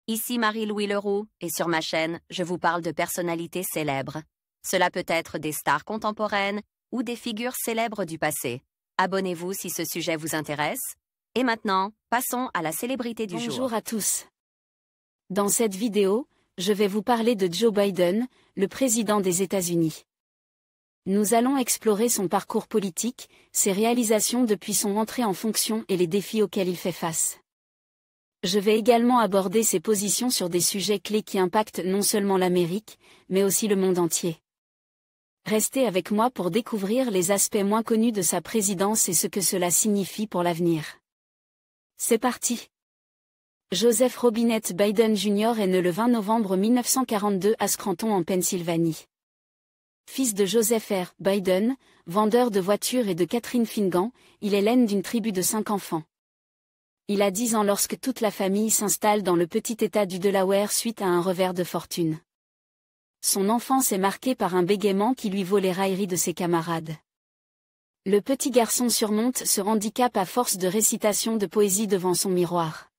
Ici Marie-Louis Leroux, et sur ma chaîne, je vous parle de personnalités célèbres. Cela peut être des stars contemporaines ou des figures célèbres du passé. Abonnez-vous si ce sujet vous intéresse. Et maintenant, passons à la célébrité du jour. Bonjour à tous. Dans cette vidéo, je vais vous parler de Joe Biden, le président des États-Unis. Nous allons explorer son parcours politique, ses réalisations depuis son entrée en fonction et les défis auxquels il fait face. Je vais également aborder ses positions sur des sujets clés qui impactent non seulement l'Amérique, mais aussi le monde entier. Restez avec moi pour découvrir les aspects moins connus de sa présidence et ce que cela signifie pour l'avenir. C'est parti! Joseph Robinette Biden Jr. est né le 20 novembre 1942 à Scranton en Pennsylvanie. Fils de Joseph R. Biden, vendeur de voitures, et de Catherine Finnegan, il est l'aîne d'une tribu de 5 enfants. Il a 10 ans lorsque toute la famille s'installe dans le petit état du Delaware suite à un revers de fortune. Son enfance est marquée par un bégaiement qui lui vaut les railleries de ses camarades. Le petit garçon surmonte ce handicap à force de récitation de poésie devant son miroir.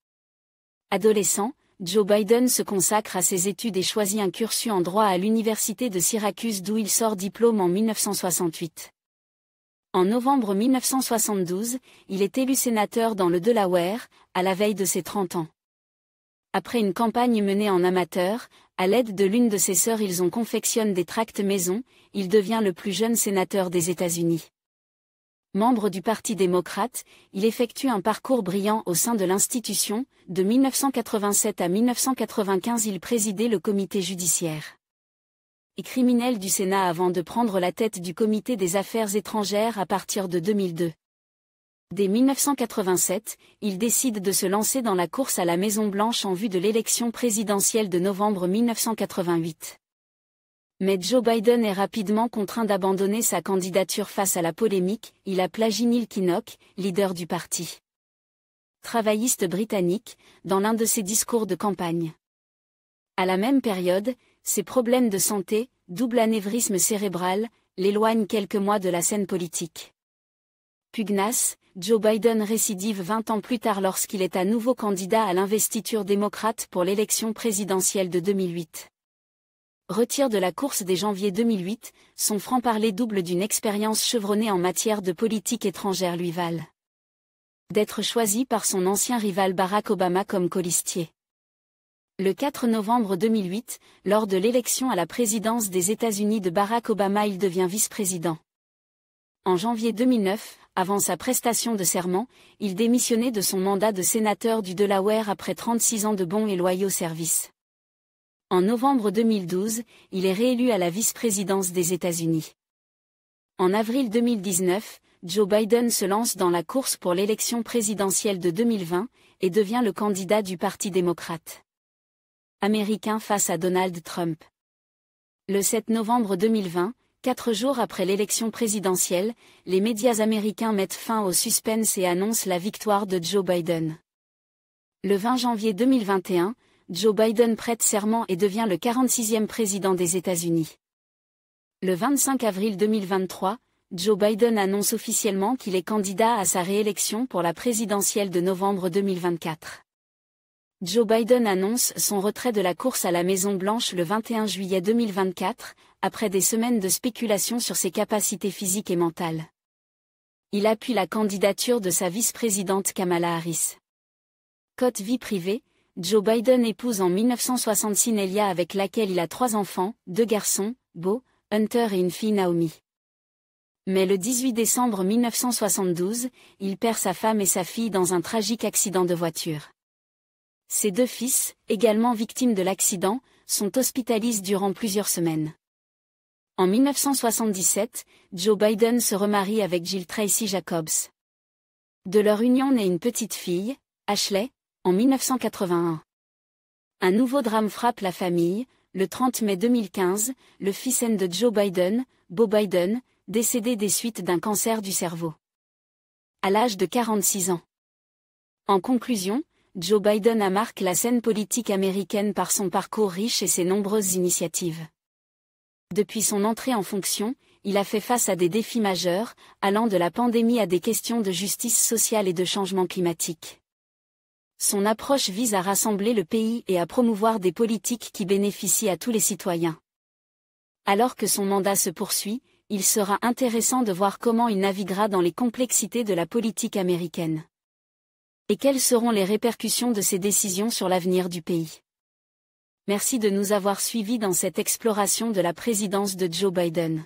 Adolescent, Joe Biden se consacre à ses études et choisit un cursus en droit à l'université de Syracuse d'où il sort diplôme en 1968. En novembre 1972, il est élu sénateur dans le Delaware, à la veille de ses 30 ans. Après une campagne menée en amateur, à l'aide de l'une de ses sœurs ils ont confectionné des tracts maison, il devient le plus jeune sénateur des États-Unis. Membre du Parti démocrate, il effectue un parcours brillant au sein de l'institution. De 1987 à 1995 il présidait le comité judiciaire et criminel du Sénat avant de prendre la tête du comité des affaires étrangères à partir de 2002. Dès 1987, il décide de se lancer dans la course à la Maison-Blanche en vue de l'élection présidentielle de novembre 1988. Mais Joe Biden est rapidement contraint d'abandonner sa candidature face à la polémique. Il a plagié Neil Kinnock, leader du parti travailliste britannique, dans l'un de ses discours de campagne. À la même période, ses problèmes de santé, double anévrisme cérébral, l'éloignent quelques mois de la scène politique. Pugnace, Joe Biden récidive 20 ans plus tard lorsqu'il est à nouveau candidat à l'investiture démocrate pour l'élection présidentielle de 2008. Retire de la course dès janvier 2008, son franc-parler double d'une expérience chevronnée en matière de politique étrangère lui valent d'être choisi par son ancien rival Barack Obama comme colistier. Le 4 novembre 2008, lors de l'élection à la présidence des États-Unis de Barack Obama, il devient vice-président. En janvier 2009, avant sa prestation de serment, il démissionnait de son mandat de sénateur du Delaware après 36 ans de bons et loyaux services. En novembre 2012, il est réélu à la vice-présidence des États-Unis. En avril 2019, Joe Biden se lance dans la course pour l'élection présidentielle de 2020 et devient le candidat du Parti démocrate américain face à Donald Trump. Le 7 novembre 2020, 4 jours après l'élection présidentielle, les médias américains mettent fin au suspense et annoncent la victoire de Joe Biden. Le 20 janvier 2021, Joe Biden prête serment et devient le 46e président des États-Unis. Le 25 avril 2023, Joe Biden annonce officiellement qu'il est candidat à sa réélection pour la présidentielle de novembre 2024. Joe Biden annonce son retrait de la course à la Maison-Blanche le 21 juillet 2024, après des semaines de spéculation sur ses capacités physiques et mentales. Il appuie la candidature de sa vice-présidente Kamala Harris. Côté vie privée, Joe Biden épouse en 1966 Nelia avec laquelle il a 3 enfants, 2 garçons, Beau, Hunter et une fille Naomi. Mais le 18 décembre 1972, il perd sa femme et sa fille dans un tragique accident de voiture. Ses 2 fils, également victimes de l'accident, sont hospitalisés durant plusieurs semaines. En 1977, Joe Biden se remarie avec Jill Tracy Jacobs. De leur union naît une petite fille, Ashley, en 1981. Un nouveau drame frappe la famille. Le 30 mai 2015, le fils aîné de Joe Biden, Beau Biden, décédé des suites d'un cancer du cerveau. À l'âge de 46 ans. En conclusion, Joe Biden a marqué la scène politique américaine par son parcours riche et ses nombreuses initiatives. Depuis son entrée en fonction, il a fait face à des défis majeurs, allant de la pandémie à des questions de justice sociale et de changement climatique. Son approche vise à rassembler le pays et à promouvoir des politiques qui bénéficient à tous les citoyens. Alors que son mandat se poursuit, il sera intéressant de voir comment il naviguera dans les complexités de la politique américaine. Et quelles seront les répercussions de ces décisions sur l'avenir du pays. Merci de nous avoir suivis dans cette exploration de la présidence de Joe Biden.